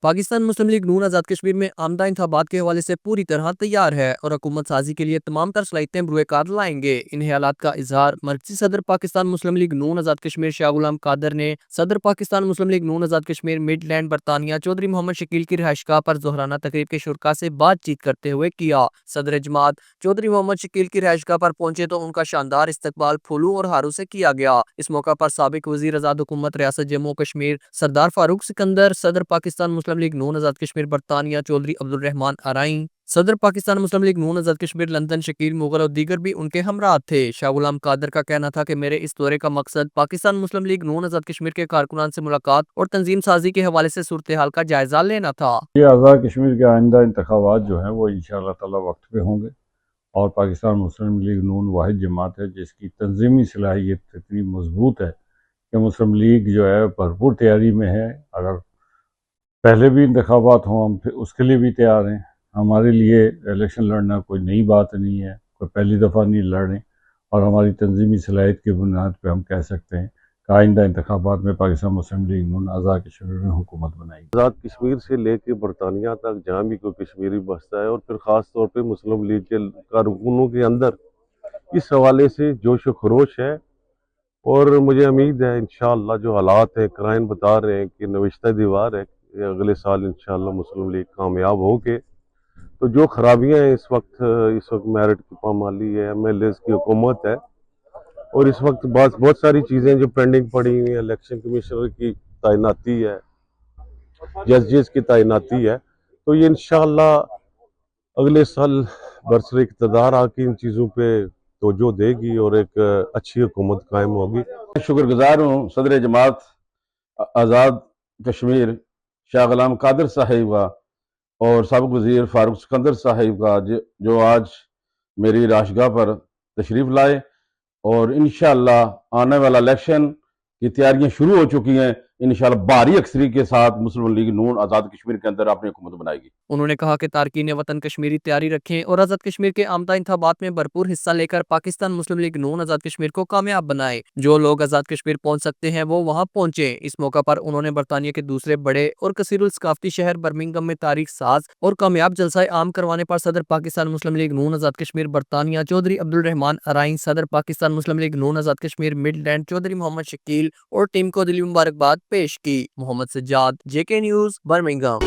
پاکستان مسلم league نون آزاد کشمیر میں آمدہ انتخابات کے حوالے سے پوری طرح تیار ہے اور حکومت سازی کے لیے تمام تر صلاحیتیں بروئے کار لائیں گے۔ ان خیالات کا اظہار مرکزی صدر پاکستان مسلم لیگ نون آزاد کشمیر شاہ غلام قادر نے صدر پاکستان مسلم لیگ نون آزاد کشمیر مڈ لینڈ برطانیہ چودھری محمد شکیل کی رہائش گاہ پر ظہرانہ تقریب کے شرکاء سے بات چیت کرتے ہوئے کیا۔ صدر جماعت چودھری محمد شکیل کی رہائش گاہ پر پہنچے تو ان کا شاندار استقبال پھولوں اور ہاروں سے کیا گیا۔ اس موقع پر سابق وزیر آزاد حکومت ریاست جموں و کشمیر سردار فاروق سکندر، صدر پاکستان مسلم لیگ نون آزاد کشمیر برطانیہ چودھری عبدالرحمان ارائیں، صدر پاکستان مسلم لیگ نون آزاد کشمیر لندن شکیل مغل اور دیگر بھی ان کے ہمراہ تھے۔ شاہ غلام قادر کا کہنا تھا کہ میرے اس دورے کا مقصد پاکستان مسلم لیگ نون آزاد کشمیر کے کارکنان سے ملاقات اور تنظیم سازی کے حوالے سے صورتحال کا جائزہ لینا تھا۔ یہ آزاد کشمیر کے آئندہ انتخابات جو ہیں وہ انشاءاللہ تعالی وقت پہ ہوں گے، اور پاکستان مسلم لیگ نون واحد جماعت ہے جس کی تنظیمی صلاحیت اتنی مضبوط ہے کہ مسلم لیگ جو ہے بھرپور تیاری میں ہے۔ اگر پہلے بھی انتخابات ہوں ہم پھر اس کے لیے بھی تیار ہیں۔ ہمارے لیے الیکشن لڑنا کوئی نئی بات نہیں ہے، کوئی پہلی دفعہ نہیں لڑ رہے، اور ہماری تنظیمی صلاحیت کی بنیاد پہ ہم کہہ سکتے ہیں کہ آئندہ انتخابات میں پاکستان مسلم لیگ نون آزاد کشمیر میں حکومت بنائی گی۔ آزاد کشمیر سے لے کے برطانیہ تک جہاں بھی کوئی کشمیری بستا ہے، اور پھر خاص طور پہ مسلم لیگ کے کارکنوں کے اندر اس حوالے سے جوش و خروش ہے، اور مجھے امید ہے انشاءاللہ جو حالات ہیں قرائن بتا رہے ہیں کہ نوشتہ دیوار ہے کہ اگلے سال انشاءاللہ مسلم لیگ کامیاب ہو کے، تو جو خرابیاں ہیں اس وقت میرٹ کی پامالی ہے، ایم ایل ایز کی حکومت ہے، اور اس وقت بہت ساری چیزیں جو پینڈنگ پڑی ہوئی ہیں، الیکشن کمیشنر کی تعیناتی ہے، ججز کی تعیناتی ہے، تو یہ انشاءاللہ اگلے سال برسر اقتدار آ کے ان چیزوں پہ توجہ دے گی اور ایک اچھی حکومت قائم ہوگی۔ شکر گزار ہوں صدر جماعت آزاد کشمیر شاہ غلام قادر صاحب کا اور سابق وزیر فاروق سکندر صاحب کا جو آج میری رہائش گاہ پر تشریف لائے، اور انشاءاللہ آنے والا الیکشن کی تیاریاں شروع ہو چکی ہیں۔ انشاءاللہ بھاری اکثریت کے ساتھ مسلم لیگ نون آزاد کشمیر کے اندر اپنی حکومت بنائے گی۔ انہوں نے کہا کہ تارکین وطن کشمیری تیاری رکھیں اور آزاد کشمیر کے آمدہ انتخابات میں بھرپور حصہ لے کر پاکستان مسلم لیگ نون آزاد کشمیر کو کامیاب بنائیں۔ جو لوگ آزاد کشمیر پہنچ سکتے ہیں وہ وہاں پہنچیں۔ اس موقع پر انہوں نے برطانیہ کے دوسرے بڑے اور کثیر الثقافتی شہر برمنگھم میں تاریخ ساز اور کامیاب جلسہ عام کروانے پر صدر پاکستان مسلم لیگ نون آزاد کشمیر برطانیہ چودھری عبدالرحمان ارائیں، صدر پاکستان مسلم لیگ نون آزاد کشمیر مڈ لینڈ چودھری محمد شکیل اور ٹیم کو دلی مبارکباد پیش کی۔ محمد سجاد، JK نیوز، برمنگھم۔